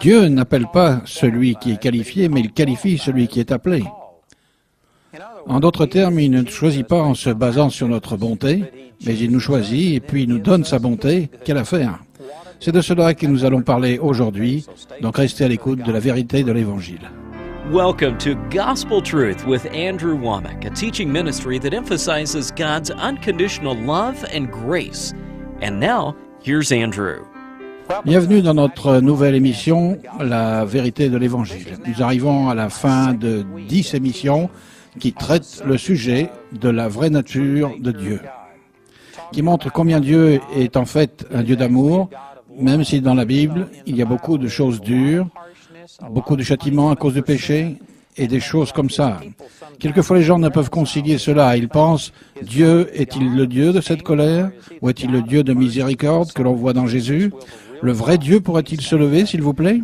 Dieu n'appelle pas celui qui est qualifié, mais il qualifie celui qui est appelé. En d'autres termes, il ne nous choisit pas en se basant sur notre bonté, mais il nous choisit et puis il nous donne sa bonté. Quelle affaire! C'est de cela que nous allons parler aujourd'hui, donc restez à l'écoute de la vérité de l'Évangile. Welcome to Gospel Truth with Andrew Womack, a teaching ministry that emphasizes God's unconditional love and grace. And now, here's Andrew. Bienvenue dans notre nouvelle émission, La vérité de l'Évangile. Nous arrivons à la fin de 10 émissions qui traitent le sujet de la vraie nature de Dieu, qui montre combien Dieu est en fait un Dieu d'amour, même si dans la Bible, il y a beaucoup de choses dures, beaucoup de châtiments à cause du péché et des choses comme ça. Quelquefois, les gens ne peuvent concilier cela. Ils pensent, Dieu est-il le Dieu de cette colère ou est-il le Dieu de miséricorde que l'on voit dans Jésus? Le vrai Dieu pourrait-il se lever, s'il vous plaît?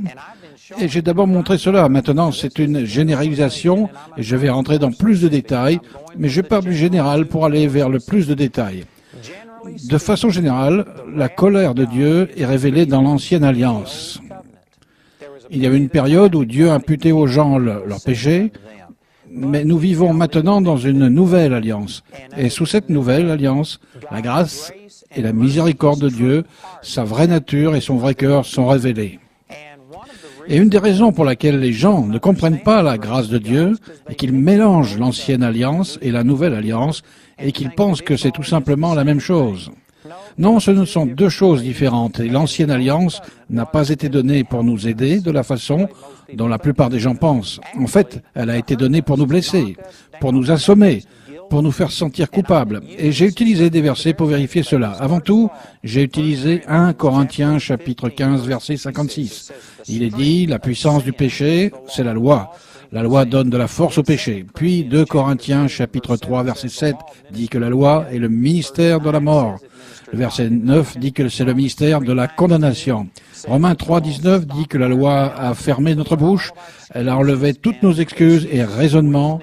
Et j'ai d'abord montré cela. Maintenant, c'est une généralisation et je vais rentrer dans plus de détails, mais je pars du général pour aller vers le plus de détails. De façon générale, la colère de Dieu est révélée dans l'Ancienne Alliance. Il y a eu une période où Dieu imputait aux gens leurs péchés, mais nous vivons maintenant dans une nouvelle alliance. Et sous cette nouvelle alliance, la grâce et la miséricorde de Dieu, sa vraie nature et son vrai cœur sont révélés. Et une des raisons pour laquelle les gens ne comprennent pas la grâce de Dieu est qu'ils mélangent l'ancienne alliance et la nouvelle alliance et qu'ils pensent que c'est tout simplement la même chose. Non, ce ne sont deux choses différentes et l'ancienne alliance n'a pas été donnée pour nous aider de la façon dont la plupart des gens pensent. En fait, elle a été donnée pour nous blesser, pour nous assommer, pour nous faire sentir coupables. Et j'ai utilisé des versets pour vérifier cela. Avant tout, j'ai utilisé 1 Corinthiens chapitre 15 verset 56. Il est dit, la puissance du péché, c'est la loi. La loi donne de la force au péché. Puis 2 Corinthiens chapitre 3 verset 7 dit que la loi est le ministère de la mort. Le verset 9 dit que c'est le ministère de la condamnation. Romains 3, 19 dit que la loi a fermé notre bouche, elle a enlevé toutes nos excuses et raisonnements.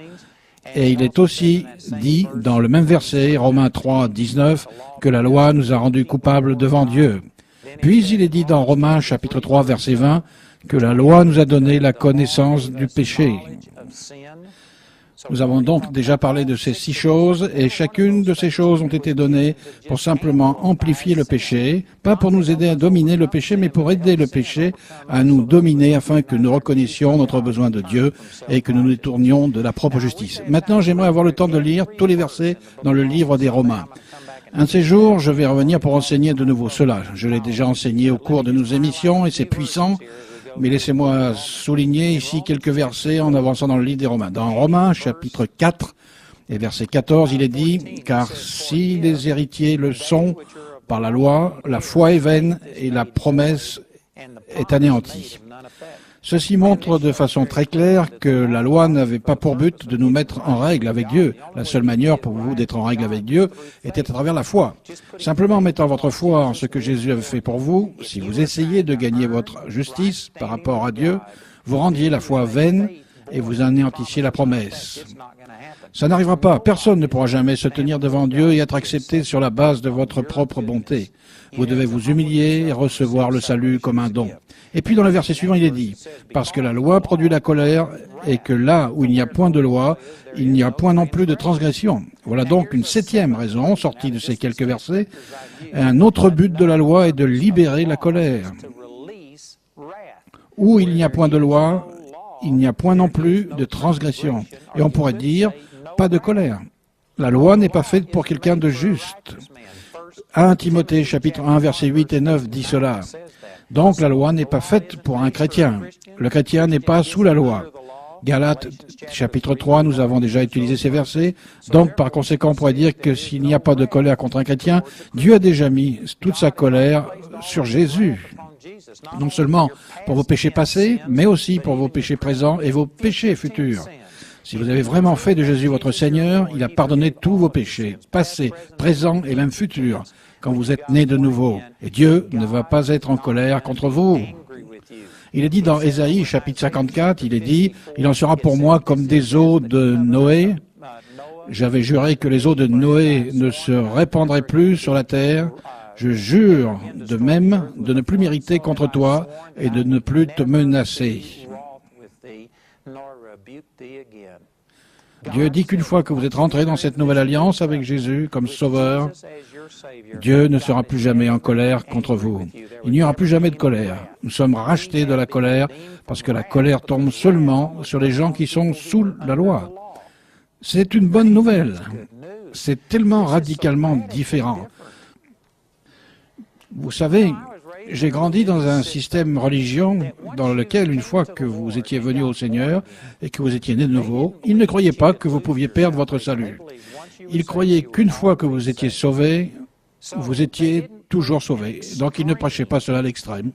Et il est aussi dit dans le même verset, Romains 3, 19, que la loi nous a rendus coupables devant Dieu. Puis il est dit dans Romains chapitre 3, verset 20, que la loi nous a donné la connaissance du péché. Nous avons donc déjà parlé de ces 6 choses, et chacune de ces choses ont été données pour simplement amplifier le péché, pas pour nous aider à dominer le péché, mais pour aider le péché à nous dominer afin que nous reconnaissions notre besoin de Dieu et que nous nous détournions de la propre justice. Maintenant, j'aimerais avoir le temps de lire tous les versets dans le livre des Romains. Un de ces jours, je vais revenir pour enseigner de nouveau cela. Je l'ai déjà enseigné au cours de nos émissions et c'est puissant. Mais laissez-moi souligner ici quelques versets en avançant dans le livre des Romains. Dans Romains, chapitre 4, et verset 14, il est dit « Car si les héritiers le sont par la loi, la foi est vaine et la promesse est anéantie. » Ceci montre de façon très claire que la loi n'avait pas pour but de nous mettre en règle avec Dieu. La seule manière pour vous d'être en règle avec Dieu était à travers la foi. Simplement en mettant votre foi en ce que Jésus avait fait pour vous, si vous essayez de gagner votre justice par rapport à Dieu, vous rendiez la foi vaine et vous anéantissiez la promesse. Ça n'arrivera pas. Personne ne pourra jamais se tenir devant Dieu et être accepté sur la base de votre propre bonté. Vous devez vous humilier et recevoir le salut comme un don. Et puis dans le verset suivant, il est dit, « Parce que la loi produit la colère, et que là où il n'y a point de loi, il n'y a point non plus de transgression. » Voilà donc une 7e raison, sortie de ces quelques versets. Un autre but de la loi est de libérer la colère. Où il n'y a point de loi, il n'y a point non plus de transgression. Et on pourrait dire, pas de colère. La loi n'est pas faite pour quelqu'un de juste. 1 Timothée chapitre 1 versets 8 et 9 dit cela. Donc la loi n'est pas faite pour un chrétien. Le chrétien n'est pas sous la loi. Galates chapitre 3, nous avons déjà utilisé ces versets. Donc par conséquent, on pourrait dire que s'il n'y a pas de colère contre un chrétien, Dieu a déjà mis toute sa colère sur Jésus. Non seulement pour vos péchés passés, mais aussi pour vos péchés présents et vos péchés futurs. Si vous avez vraiment fait de Jésus votre Seigneur, il a pardonné tous vos péchés, passés, présents et même futurs, quand vous êtes nés de nouveau. Et Dieu ne va pas être en colère contre vous. Il est dit dans Ésaïe, chapitre 54, il est dit, « Il en sera pour moi comme des eaux de Noé. J'avais juré que les eaux de Noé ne se répandraient plus sur la terre. Je jure de même de ne plus m'irriter contre toi et de ne plus te menacer. Dieu dit qu'une fois que vous êtes rentré dans cette nouvelle alliance avec Jésus comme sauveur, Dieu ne sera plus jamais en colère contre vous. Il n'y aura plus jamais de colère. Nous sommes rachetés de la colère parce que la colère tombe seulement sur les gens qui sont sous la loi. C'est une bonne nouvelle. C'est tellement radicalement différent. Vous savez, j'ai grandi dans un système religieux dans lequel, une fois que vous étiez venu au Seigneur et que vous étiez né de nouveau, ils ne croyaient pas que vous pouviez perdre votre salut. Ils croyaient qu'une fois que vous étiez sauvé, vous étiez toujours sauvé. Donc ils ne prêchaient pas cela à l'extrême.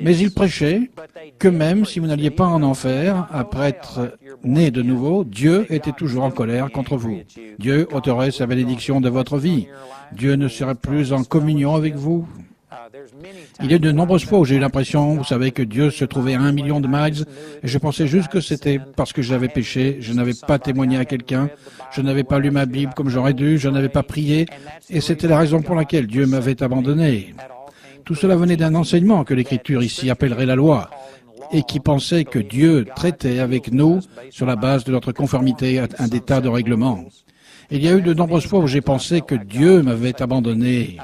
Mais ils prêchaient que même si vous n'alliez pas en enfer, après être né de nouveau, Dieu était toujours en colère contre vous. Dieu ôterait sa bénédiction de votre vie. Dieu ne serait plus en communion avec vous. Il y a de nombreuses fois où j'ai eu l'impression, vous savez, que Dieu se trouvait à 1 million de miles, et je pensais juste que c'était parce que j'avais péché, je n'avais pas témoigné à quelqu'un, je n'avais pas lu ma Bible comme j'aurais dû, je n'avais pas prié, et c'était la raison pour laquelle Dieu m'avait abandonné. Tout cela venait d'un enseignement que l'Écriture ici appellerait la loi, et qui pensait que Dieu traitait avec nous sur la base de notre conformité à un tas de règlements. Il y a eu de nombreuses fois où j'ai pensé que Dieu m'avait abandonné.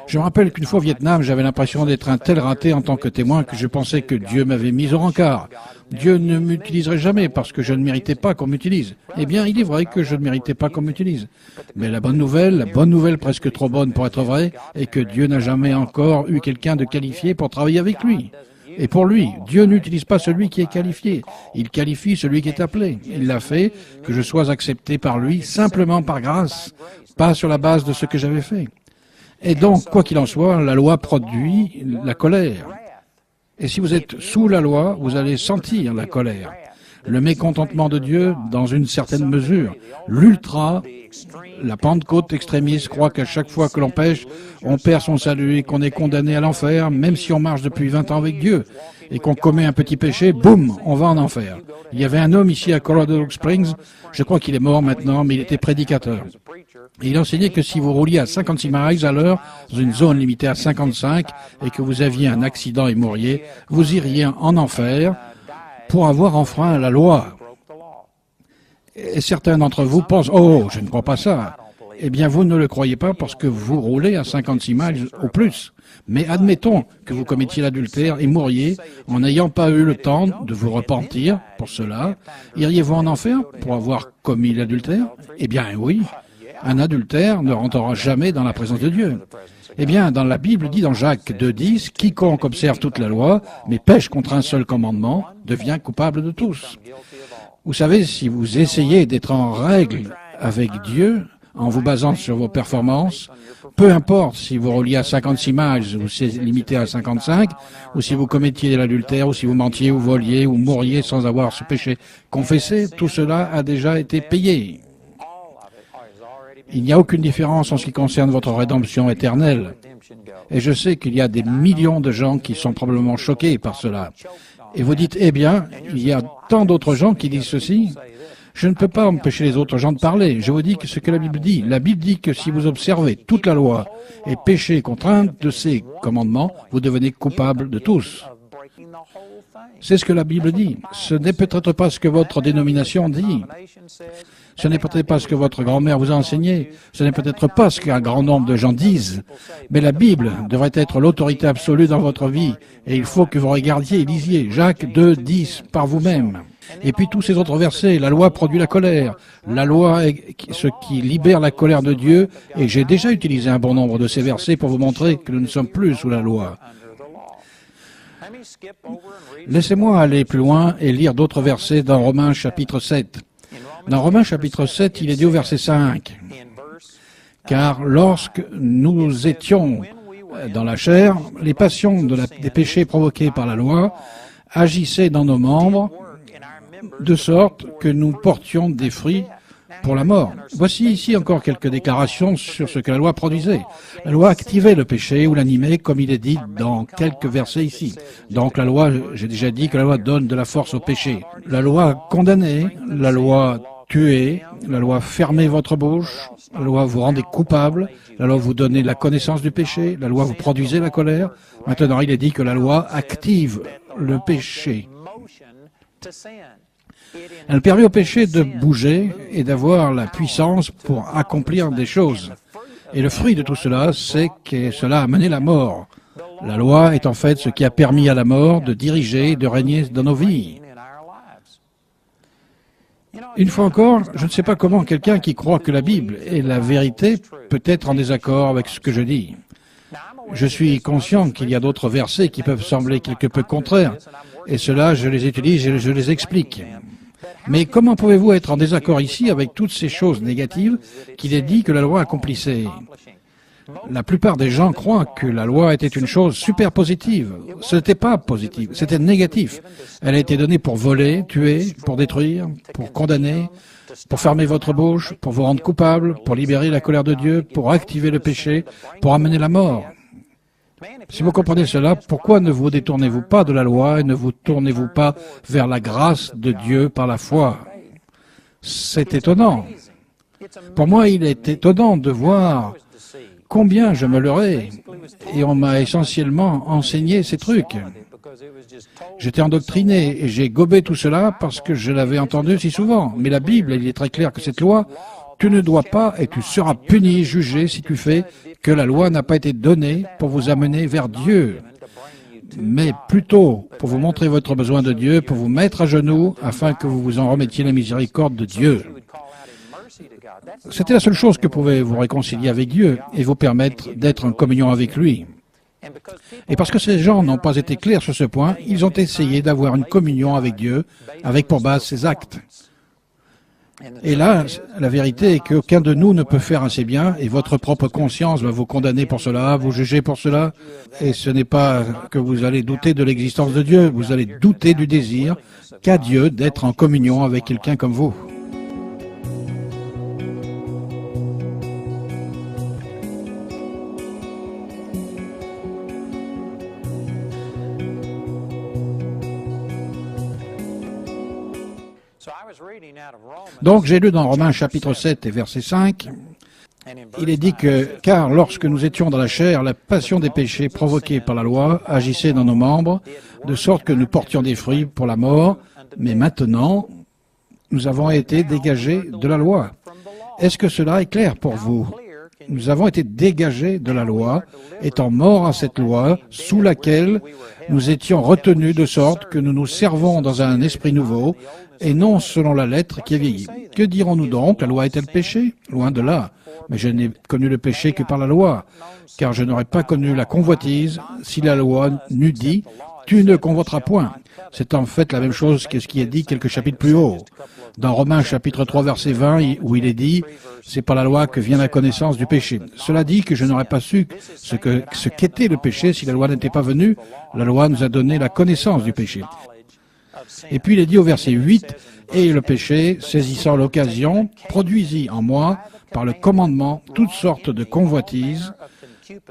Je me rappelle qu'une fois au Vietnam, j'avais l'impression d'être un tel raté en tant que témoin que je pensais que Dieu m'avait mis au rencard. Dieu ne m'utiliserait jamais parce que je ne méritais pas qu'on m'utilise. Eh bien, il est vrai que je ne méritais pas qu'on m'utilise. Mais la bonne nouvelle presque trop bonne pour être vraie, est que Dieu n'a jamais encore eu quelqu'un de qualifié pour travailler avec lui. Et pour lui, Dieu n'utilise pas celui qui est qualifié. Il qualifie celui qui est appelé. Il l'a fait que je sois accepté par lui simplement par grâce, pas sur la base de ce que j'avais fait. Et donc, quoi qu'il en soit, la loi produit la colère. Et si vous êtes sous la loi, vous allez sentir la colère. Le mécontentement de Dieu, dans une certaine mesure. L'ultra, la Pentecôte extrémiste croit qu'à chaque fois que l'on pêche, on perd son salut et qu'on est condamné à l'enfer, même si on marche depuis 20 ans avec Dieu. Et qu'on commet un petit péché, boum, on va en enfer. Il y avait un homme ici à Colorado Springs, je crois qu'il est mort maintenant, mais il était prédicateur. Et il enseignait que si vous rouliez à 56 miles à l'heure, dans une zone limitée à 55, et que vous aviez un accident et mouriez, vous iriez en enfer pour avoir enfreint la loi. Et certains d'entre vous pensent, « Oh, je ne crois pas ça ». Eh bien, vous ne le croyez pas parce que vous roulez à 56 miles au plus. Mais admettons que vous commettiez l'adultère et mouriez en n'ayant pas eu le temps de vous repentir pour cela. Iriez-vous en enfer pour avoir commis l'adultère? Eh bien, oui. Un adultère ne rentrera jamais dans la présence de Dieu. Eh bien, dans la Bible dit dans Jacques 2,10, « Quiconque observe toute la loi, mais pêche contre un seul commandement, devient coupable de tous. » Vous savez, si vous essayez d'être en règle avec Dieu, en vous basant sur vos performances, peu importe si vous rouliez à 56 miles ou c'est limité à 55, ou si vous commettiez l'adultère, ou si vous mentiez, ou voliez, ou mouriez sans avoir ce péché confessé, tout cela a déjà été payé. Il n'y a aucune différence en ce qui concerne votre rédemption éternelle. Et je sais qu'il y a des millions de gens qui sont probablement choqués par cela. Et vous dites, eh bien, il y a tant d'autres gens qui disent ceci. Je ne peux pas empêcher les autres gens de parler. Je vous dis que ce que la Bible dit. La Bible dit que si vous observez toute la loi et péchez contre un de ses commandements, vous devenez coupable de tous. C'est ce que la Bible dit. Ce n'est peut-être pas ce que votre dénomination dit. Ce n'est peut-être pas ce que votre grand-mère vous a enseigné. Ce n'est peut-être pas ce qu'un grand nombre de gens disent. Mais la Bible devrait être l'autorité absolue dans votre vie. Et il faut que vous regardiez et lisiez Jacques 2,10 par vous-même. Et puis tous ces autres versets, la loi produit la colère. La loi est ce qui libère la colère de Dieu. Et j'ai déjà utilisé un bon nombre de ces versets pour vous montrer que nous ne sommes plus sous la loi. Laissez-moi aller plus loin et lire d'autres versets dans Romains chapitre 7. Dans Romains chapitre 7, il est dit au verset 5, « Car lorsque nous étions dans la chair, les passions des péchés provoqués par la loi agissaient dans nos membres, de sorte que nous portions des fruits pour la mort. » Voici ici encore quelques déclarations sur ce que la loi produisait. La loi activait le péché ou l'animait, comme il est dit dans quelques versets ici. Donc la loi, j'ai déjà dit que la loi donne de la force au péché. La loi condamnait, la loi tuer, la loi fermer votre bouche, la loi vous rendait coupable, la loi vous donnait la connaissance du péché, la loi vous produisait la colère. Maintenant, il est dit que la loi active le péché. Elle permet au péché de bouger et d'avoir la puissance pour accomplir des choses. Et le fruit de tout cela, c'est que cela a mené la mort. La loi est en fait ce qui a permis à la mort de diriger et de régner dans nos vies. Une fois encore, je ne sais pas comment quelqu'un qui croit que la Bible est la vérité peut être en désaccord avec ce que je dis. Je suis conscient qu'il y a d'autres versets qui peuvent sembler quelque peu contraires, et cela, je les utilise et je les explique. Mais comment pouvez-vous être en désaccord ici avec toutes ces choses négatives qu'il est dit que la loi accomplissait? La plupart des gens croient que la loi était une chose super positive. Ce n'était pas positif, c'était négatif. Elle a été donnée pour voler, tuer, pour détruire, pour condamner, pour fermer votre bouche, pour vous rendre coupable, pour libérer la colère de Dieu, pour activer le péché, pour amener la mort. Si vous comprenez cela, pourquoi ne vous détournez-vous pas de la loi et ne vous tournez-vous pas vers la grâce de Dieu par la foi? C'est étonnant. Pour moi, il est étonnant de voir combien je me leurrais. Et on m'a essentiellement enseigné ces trucs. J'étais endoctriné et j'ai gobé tout cela parce que je l'avais entendu si souvent. Mais la Bible, il est très clair que cette loi, tu ne dois pas et tu seras puni, jugé si tu fais que la loi n'a pas été donnée pour vous amener vers Dieu, mais plutôt pour vous montrer votre besoin de Dieu, pour vous mettre à genoux afin que vous vous en remettiez la miséricorde de Dieu. C'était la seule chose que pouvait vous réconcilier avec Dieu et vous permettre d'être en communion avec lui. Et parce que ces gens n'ont pas été clairs sur ce point, ils ont essayé d'avoir une communion avec Dieu, avec pour base ses actes. Et là, la vérité est qu'aucun de nous ne peut faire assez bien, et votre propre conscience va vous condamner pour cela, vous juger pour cela, et ce n'est pas que vous allez douter de l'existence de Dieu, vous allez douter du désir qu'a Dieu d'être en communion avec quelqu'un comme vous. Donc j'ai lu dans Romains chapitre 7 et verset 5, il est dit que, car lorsque nous étions dans la chair, la passion des péchés provoqués par la loi agissait dans nos membres, de sorte que nous portions des fruits pour la mort, mais maintenant, nous avons été dégagés de la loi. Est-ce que cela est clair pour vous? Nous avons été dégagés de la loi, étant morts à cette loi, sous laquelle nous étions retenus de sorte que nous nous servons dans un esprit nouveau, et non selon la lettre qui est vieillie. Que dirons-nous donc? La loi est-elle péché? Loin de là. Mais je n'ai connu le péché que par la loi, car je n'aurais pas connu la convoitise si la loi n'eût dit « Tu ne convoiteras point ». C'est en fait la même chose que ce qui est dit quelques chapitres plus haut. Dans Romains chapitre 3 verset 20, où il est dit « C'est par la loi que vient la connaissance du péché ». Cela dit que je n'aurais pas su ce qu'était le péché si la loi n'était pas venue. La loi nous a donné la connaissance du péché. Et puis il est dit au verset 8, « Et le péché, saisissant l'occasion, produisit en moi, par le commandement, toutes sortes de convoitises,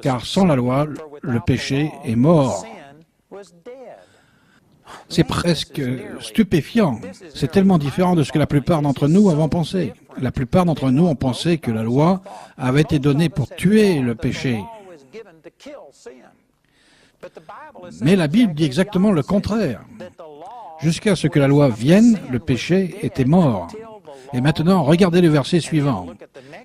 car sans la loi, le péché est mort. » C'est presque stupéfiant. C'est tellement différent de ce que la plupart d'entre nous avons pensé. La plupart d'entre nous ont pensé que la loi avait été donnée pour tuer le péché. Mais la Bible dit exactement le contraire. Jusqu'à ce que la loi vienne, le péché était mort. Et maintenant, regardez le verset suivant.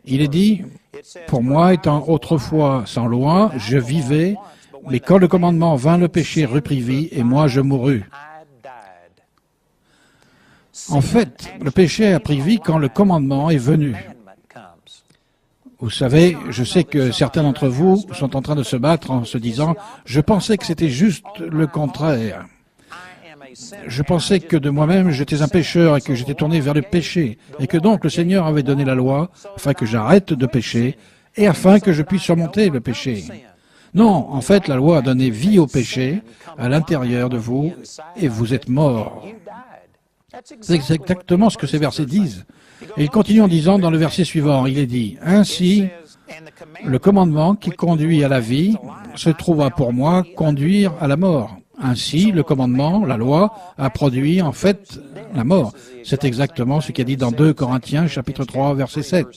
Il est dit, « Pour moi, étant autrefois sans loi, je vivais, mais quand le commandement vint, le péché reprit vie, et moi je mourus. » En fait, le péché a pris vie quand le commandement est venu. Vous savez, je sais que certains d'entre vous sont en train de se battre en se disant, « Je pensais que c'était juste le contraire. » Je pensais que de moi-même, j'étais un pécheur et que j'étais tourné vers le péché, et que donc le Seigneur avait donné la loi afin que j'arrête de pécher et afin que je puisse surmonter le péché. Non, en fait, la loi a donné vie au péché à l'intérieur de vous et vous êtes morts. C'est exactement ce que ces versets disent. Et il continue en disant dans le verset suivant, il est dit, « Ainsi, le commandement qui conduit à la vie se trouva pour moi conduire à la mort. » Ainsi, le commandement, la loi, a produit en fait la mort. C'est exactement ce qu'il est dit dans 2 Corinthiens, chapitre 3, verset 7,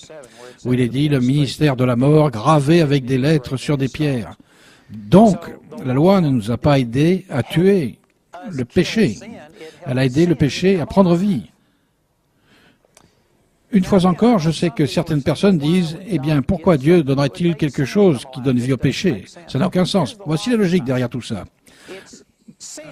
où il est dit le ministère de la mort gravé avec des lettres sur des pierres. Donc, la loi ne nous a pas aidés à tuer le péché. Elle a aidé le péché à prendre vie. Une fois encore, je sais que certaines personnes disent, eh bien, pourquoi Dieu donnerait-il quelque chose qui donne vie au péché? Ça n'a aucun sens. Voici la logique derrière tout ça.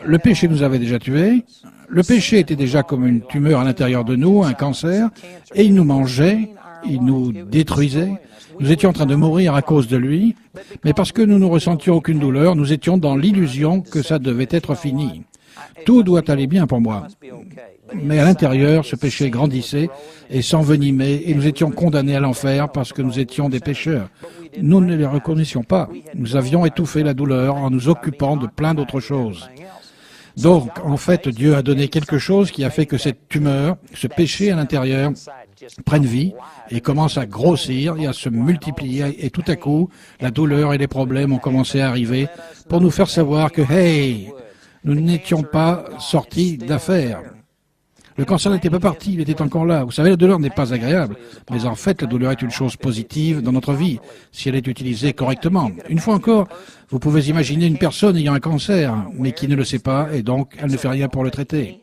Le péché nous avait déjà tués, le péché était déjà comme une tumeur à l'intérieur de nous, un cancer, et il nous mangeait, il nous détruisait. Nous étions en train de mourir à cause de lui, mais parce que nous ne ressentions aucune douleur, nous étions dans l'illusion que ça devait être fini. Tout doit aller bien pour moi. Mais à l'intérieur, ce péché grandissait et s'envenimait, et nous étions condamnés à l'enfer parce que nous étions des pécheurs. Nous ne les reconnaissions pas. Nous avions étouffé la douleur en nous occupant de plein d'autres choses. Donc, en fait, Dieu a donné quelque chose qui a fait que cette tumeur, ce péché à l'intérieur, prenne vie et commence à grossir et à se multiplier. Et tout à coup, la douleur et les problèmes ont commencé à arriver pour nous faire savoir que, hey, nous n'étions pas sortis d'affaires. Le cancer n'était pas parti, il était encore là. Vous savez, la douleur n'est pas agréable, mais en fait, la douleur est une chose positive dans notre vie, si elle est utilisée correctement. Une fois encore, vous pouvez imaginer une personne ayant un cancer, mais qui ne le sait pas, et donc elle ne fait rien pour le traiter.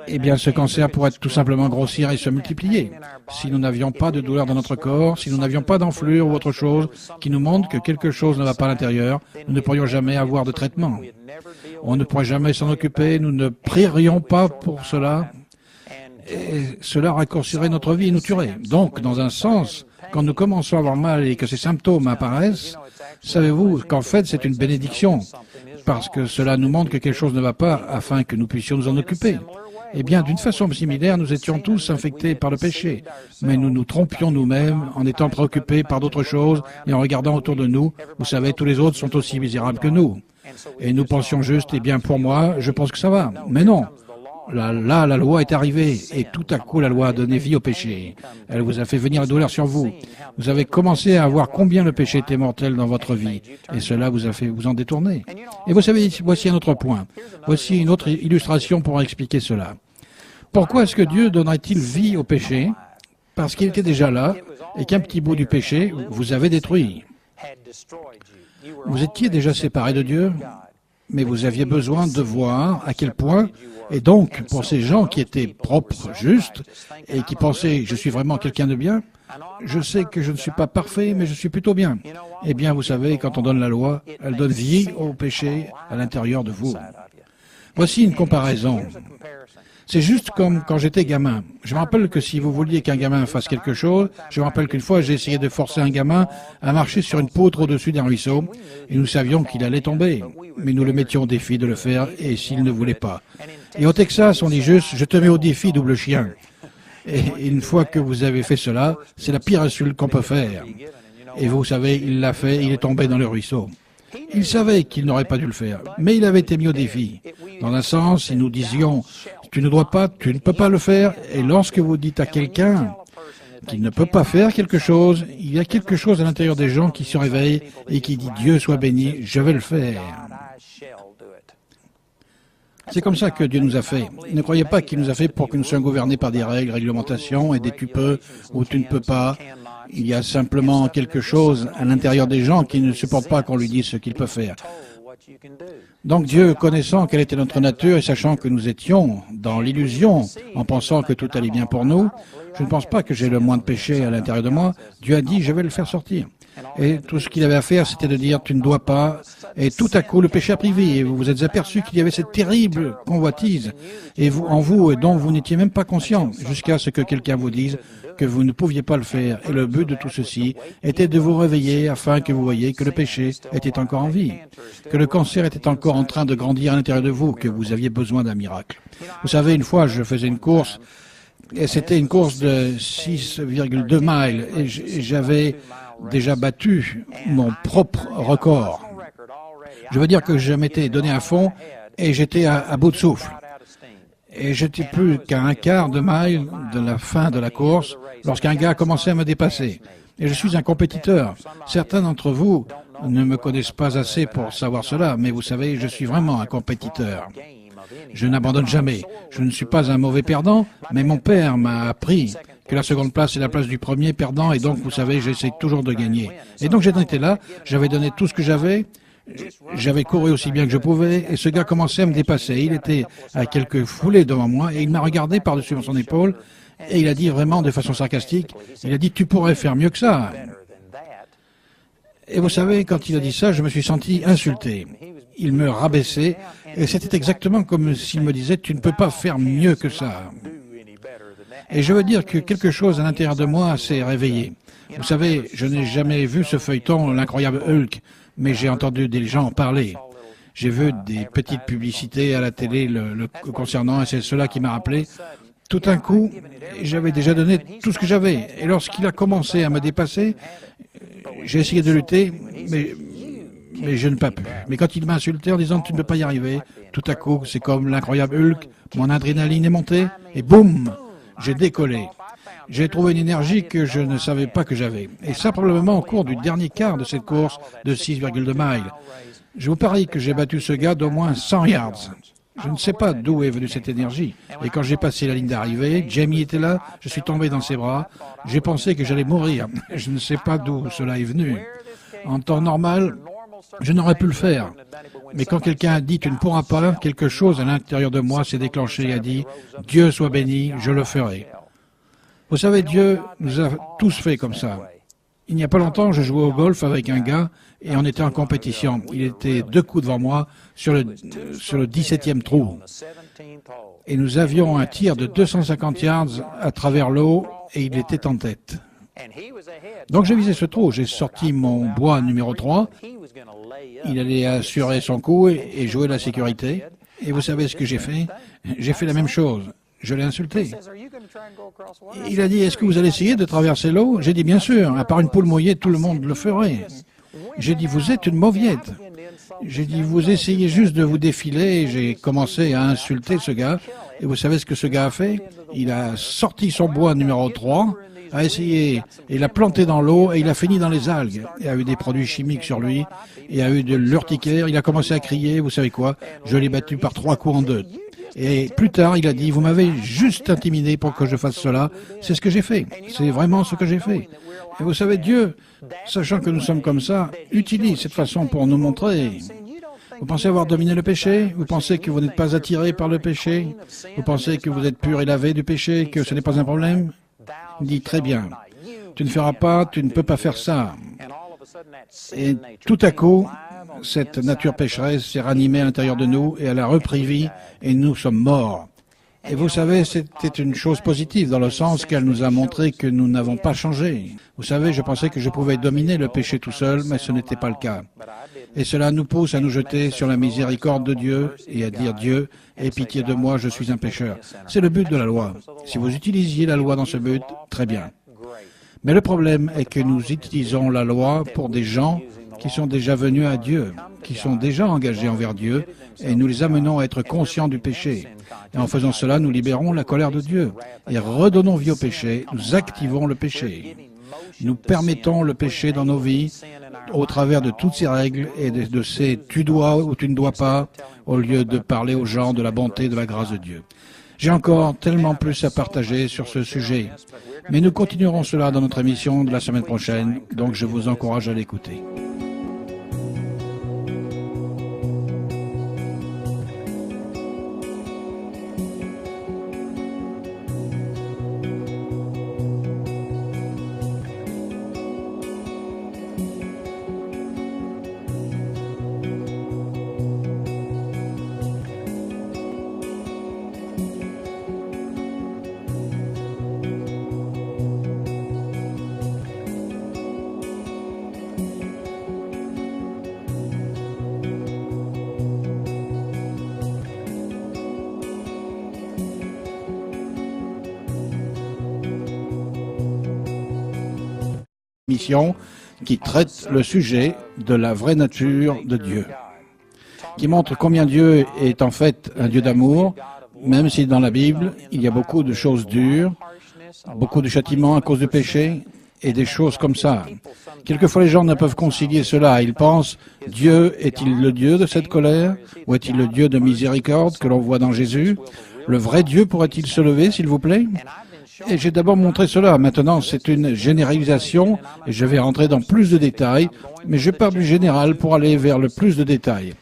Eh bien, ce cancer pourrait tout simplement grossir et se multiplier. Si nous n'avions pas de douleur dans notre corps, si nous n'avions pas d'enflure ou autre chose qui nous montre que quelque chose ne va pas à l'intérieur, nous ne pourrions jamais avoir de traitement. On ne pourrait jamais s'en occuper, nous ne prierions pas pour cela, et cela raccourcirait notre vie et nous tuerait. Donc, dans un sens, quand nous commençons à avoir mal et que ces symptômes apparaissent, savez-vous qu'en fait c'est une bénédiction, parce que cela nous montre que quelque chose ne va pas afin que nous puissions nous en occuper. Eh bien, d'une façon similaire, nous étions tous infectés par le péché, mais nous nous trompions nous-mêmes en étant préoccupés par d'autres choses et en regardant autour de nous. Vous savez, tous les autres sont aussi misérables que nous. Et nous pensions juste, eh bien, pour moi, je pense que ça va. Mais non. Là, la loi est arrivée, et tout à coup, la loi a donné vie au péché. Elle vous a fait venir la douleur sur vous. Vous avez commencé à voir combien le péché était mortel dans votre vie, et cela vous a fait vous en détourner. Et vous savez, voici un autre point. Voici une autre illustration pour expliquer cela. Pourquoi est-ce que Dieu donnerait-il vie au péché? Parce qu'il était déjà là, et qu'un petit bout du péché vous avait détruit. Vous étiez déjà séparés de Dieu, mais vous aviez besoin de voir à quel point, et donc pour ces gens qui étaient propres, justes, et qui pensaient « je suis vraiment quelqu'un de bien », je sais que je ne suis pas parfait, mais je suis plutôt bien. Eh bien, vous savez, quand on donne la loi, elle donne vie au péché à l'intérieur de vous. Voici une comparaison. C'est juste comme quand j'étais gamin. Je me rappelle que si vous vouliez qu'un gamin fasse quelque chose, je me rappelle qu'une fois j'ai essayé de forcer un gamin à marcher sur une poutre au-dessus d'un ruisseau, et nous savions qu'il allait tomber. Mais nous le mettions au défi de le faire, et s'il ne voulait pas. Et au Texas, on dit juste, je te mets au défi, double chien. Et une fois que vous avez fait cela, c'est la pire insulte qu'on peut faire. Et vous savez, il l'a fait, il est tombé dans le ruisseau. Il savait qu'il n'aurait pas dû le faire, mais il avait été mis au défi. Dans un sens, si nous disions, tu ne dois pas, tu ne peux pas le faire, et lorsque vous dites à quelqu'un qu'il ne peut pas faire quelque chose, il y a quelque chose à l'intérieur des gens qui se réveillent et qui dit, Dieu soit béni, je vais le faire. C'est comme ça que Dieu nous a fait. Ne croyez pas qu'il nous a fait pour que nous soyons gouvernés par des règles, réglementations et des tu peux ou tu ne peux pas. Il y a simplement quelque chose à l'intérieur des gens qui ne supportent pas qu'on lui dise ce qu'il peut faire. Donc Dieu, connaissant quelle était notre nature et sachant que nous étions dans l'illusion, en pensant que tout allait bien pour nous, je ne pense pas que j'ai le moins de péché à l'intérieur de moi. Dieu a dit, je vais le faire sortir. Et tout ce qu'il avait à faire, c'était de dire, tu ne dois pas. Et tout à coup, le péché a pris vie. Et vous vous êtes aperçu qu'il y avait cette terrible convoitise et vous, en vous, et dont vous n'étiez même pas conscient, jusqu'à ce que quelqu'un vous dise que vous ne pouviez pas le faire. Et le but de tout ceci était de vous réveiller afin que vous voyiez que le péché était encore en vie, que le cancer était encore en train de grandir à l'intérieur de vous, que vous aviez besoin d'un miracle. Vous savez, une fois, je faisais une course, et c'était une course de 6,2 miles, et j'avais déjà battu mon propre record. Je veux dire que je m'étais donné à fond et j'étais à bout de souffle. Et j'étais plus qu'à un quart de mile de la fin de la course lorsqu'un gars a commencé à me dépasser. Et je suis un compétiteur. Certains d'entre vous ne me connaissent pas assez pour savoir cela, mais vous savez, je suis vraiment un compétiteur. Je n'abandonne jamais. Je ne suis pas un mauvais perdant, mais mon père m'a appris que la seconde place est la place du premier perdant, et donc, vous savez, j'essaie toujours de gagner. Et donc, j'en étais là, j'avais donné tout ce que j'avais couru aussi bien que je pouvais, et ce gars commençait à me dépasser. Il était à quelques foulées devant moi, et il m'a regardé par-dessus son épaule, et il a dit vraiment de façon sarcastique, il a dit « Tu pourrais faire mieux que ça ». Et vous savez, quand il a dit ça, je me suis senti insulté. Il me rabaissait, et c'était exactement comme s'il me disait « Tu ne peux pas faire mieux que ça ». Et je veux dire que quelque chose à l'intérieur de moi s'est réveillé. Vous savez, je n'ai jamais vu ce feuilleton, l'incroyable Hulk, mais j'ai entendu des gens en parler. J'ai vu des petites publicités à la télé le concernant, et c'est cela qui m'a rappelé. Tout d'un coup, j'avais déjà donné tout ce que j'avais. Et lorsqu'il a commencé à me dépasser, j'ai essayé de lutter, mais je n'ai pas pu. Mais quand il m'a insulté en disant « Tu ne peux pas y arriver », tout à coup, c'est comme l'incroyable Hulk, mon adrénaline est montée, et boum, j'ai décollé. J'ai trouvé une énergie que je ne savais pas que j'avais. Et ça, probablement au cours du dernier quart de cette course de 6,2 miles. Je vous parie que j'ai battu ce gars d'au moins 100 yards. Je ne sais pas d'où est venue cette énergie. Et quand j'ai passé la ligne d'arrivée, Jamie était là, je suis tombé dans ses bras. J'ai pensé que j'allais mourir. Je ne sais pas d'où cela est venu. En temps normal, je n'aurais pu le faire. Mais quand quelqu'un a dit « Tu ne pourras pas », quelque chose à l'intérieur de moi s'est déclenché et a dit « Dieu soit béni, je le ferai ». Vous savez, Dieu nous a tous fait comme ça. Il n'y a pas longtemps, je jouais au golf avec un gars et on était en compétition. Il était 2 coups devant moi sur le 17e trou. Et nous avions un tir de 250 yards à travers l'eau et il était en tête. Donc j'ai visé ce trou, j'ai sorti mon bois numéro 3. Il allait assurer son coup et jouer la sécurité. Et vous savez ce que j'ai fait? J'ai fait la même chose. Je l'ai insulté. Il a dit, est-ce que vous allez essayer de traverser l'eau? J'ai dit, bien sûr, à part une poule mouillée, tout le monde le ferait. J'ai dit, vous êtes une mauviette. J'ai dit, vous essayez juste de vous défiler. Et j'ai commencé à insulter ce gars. Et vous savez ce que ce gars a fait? Il a sorti son bois numéro 3, a essayé, et l'a planté dans l'eau, et il a fini dans les algues. Il a eu des produits chimiques sur lui, il a eu de l'urticaire, il a commencé à crier, vous savez quoi? Je l'ai battu par 3 coups en 2. Et plus tard, il a dit, vous m'avez juste intimidé pour que je fasse cela. C'est ce que j'ai fait. C'est vraiment ce que j'ai fait. Et vous savez, Dieu, sachant que nous sommes comme ça, utilise cette façon pour nous montrer. Vous pensez avoir dominé le péché? Vous pensez que vous n'êtes pas attiré par le péché? Vous pensez que vous êtes pur et lavé du péché, que ce n'est pas un problème? Il dit, très bien. Tu ne feras pas, tu ne peux pas faire ça. Et tout à coup, cette nature pécheresse s'est ranimée à l'intérieur de nous et elle a repris vie et nous sommes morts. Et vous savez, c'était une chose positive dans le sens qu'elle nous a montré que nous n'avons pas changé. Vous savez, je pensais que je pouvais dominer le péché tout seul, mais ce n'était pas le cas. Et cela nous pousse à nous jeter sur la miséricorde de Dieu et à dire « Dieu, aie pitié de moi, je suis un pécheur ». C'est le but de la loi. Si vous utilisiez la loi dans ce but, très bien. Mais le problème est que nous utilisons la loi pour des gens qui sont déjà venus à Dieu, qui sont déjà engagés envers Dieu, et nous les amenons à être conscients du péché. Et en faisant cela, nous libérons la colère de Dieu et redonnons vie au péché, nous activons le péché. Nous permettons le péché dans nos vies au travers de toutes ces règles et de ces « tu dois » ou « tu ne dois pas » au lieu de parler aux gens de la bonté et de la grâce de Dieu. J'ai encore tellement plus à partager sur ce sujet, mais nous continuerons cela dans notre émission de la semaine prochaine, donc je vous encourage à l'écouter. Mission qui traite le sujet de la vraie nature de Dieu, qui montre combien Dieu est en fait un Dieu d'amour, même si dans la Bible, il y a beaucoup de choses dures, beaucoup de châtiments à cause du péché, et des choses comme ça. Quelquefois, les gens ne peuvent concilier cela. Ils pensent, Dieu est-il le Dieu de cette colère? Ou est-il le Dieu de miséricorde que l'on voit dans Jésus? Le vrai Dieu pourrait-il se lever, s'il vous plaît? Et j'ai d'abord montré cela. Maintenant, c'est une généralisation et je vais rentrer dans plus de détails, mais je pars du général pour aller vers le plus de détails.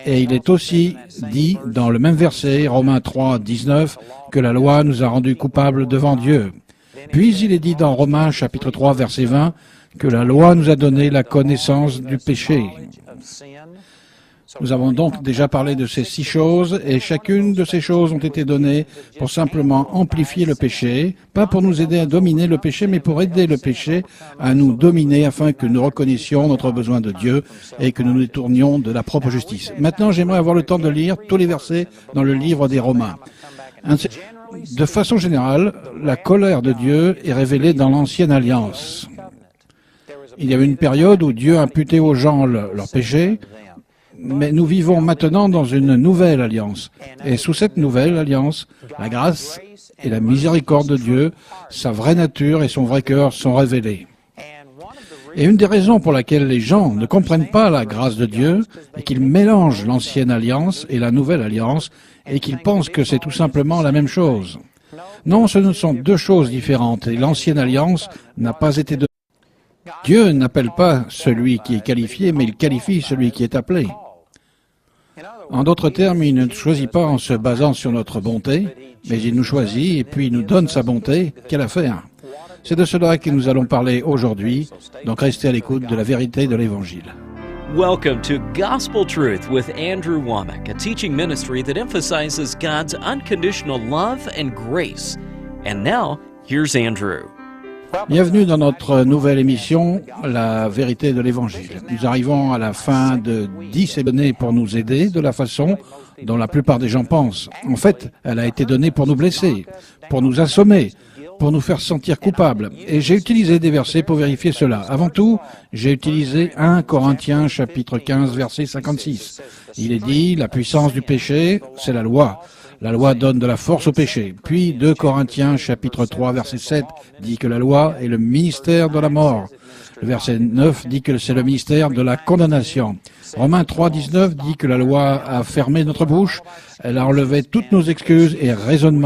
Et il est aussi dit dans le même verset, Romains 3, 19, que la loi nous a rendus coupables devant Dieu. Puis il est dit dans Romains chapitre 3, verset 20, que la loi nous a donné la connaissance du péché. Nous avons donc déjà parlé de ces 6 choses, et chacune de ces choses ont été données pour simplement amplifier le péché, pas pour nous aider à dominer le péché, mais pour aider le péché à nous dominer afin que nous reconnaissions notre besoin de Dieu et que nous nous détournions de la propre justice. Maintenant, j'aimerais avoir le temps de lire tous les versets dans le livre des Romains. De façon générale, la colère de Dieu est révélée dans l'Ancienne Alliance. Il y a eu une période où Dieu imputait aux gens leurs péchés, mais nous vivons maintenant dans une nouvelle alliance. Et sous cette nouvelle alliance, la grâce et la miséricorde de Dieu, sa vraie nature et son vrai cœur sont révélés. Et une des raisons pour laquelle les gens ne comprennent pas la grâce de Dieu est qu'ils mélangent l'ancienne alliance et la nouvelle alliance et qu'ils pensent que c'est tout simplement la même chose. Non, ce ne sont 2 choses différentes et l'ancienne alliance n'a pas été de... Dieu n'appelle pas celui qui est qualifié, mais il qualifie celui qui est appelé. En d'autres termes, il ne nous choisit pas en se basant sur notre bonté, mais il nous choisit et puis il nous donne sa bonté. Quelle affaire! C'est de cela que nous allons parler aujourd'hui, donc restez à l'écoute de la vérité de l'Évangile. Welcome to Gospel Truth with Andrew Womack, a teaching ministry that emphasizes God's unconditional love and grace. And now, here's Andrew. Bienvenue dans notre nouvelle émission, La vérité de l'Évangile. Nous arrivons à la fin de 10 données pour nous aider de la façon dont la plupart des gens pensent. En fait, elle a été donnée pour nous blesser, pour nous assommer, pour nous faire sentir coupables. Et j'ai utilisé des versets pour vérifier cela. Avant tout, j'ai utilisé 1 Corinthiens chapitre 15 verset 56. Il est dit, la puissance du péché, c'est la loi. La loi donne de la force au péché. Puis 2 Corinthiens chapitre 3 verset 7 dit que la loi est le ministère de la mort. Le verset 9 dit que c'est le ministère de la condamnation. Romains 3, 19 dit que la loi a fermé notre bouche, elle a enlevé toutes nos excuses et raisonnements